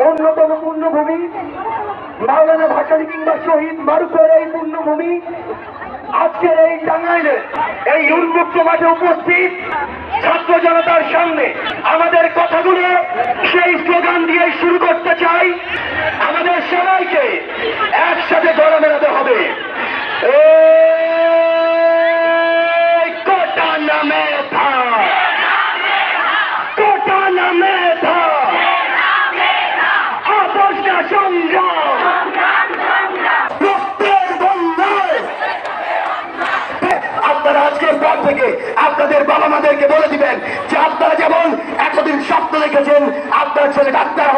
অন্যতম পূর্ণভূমি মাওলানা ভাসানী কিংবা শহীদ মারুফের এই পূর্ণভূমি আজকের এই টাঙ্গাইলে এই উন্মুক্ত মাঠে উপস্থিত ছাত্র জনতার সামনে আমাদের কথাগুলো সেই স্লোগান দিয়ে শুরু করতে চাই। আমাদের সবাইকে একসাথে গলা মেলাতে হবে। কোটা না মেধা, কোটা না মেধা, আপোষ না সংগ্রাম, রক্তের বন্যায়। আপনারা আজকের পর থেকে আপনাদের বাবা মাদেরকে বলে দিবেন যে আপনারা যেমন এতদিন স্বপ্ন দেখেছেন আপনার ছেলে ডাক্তার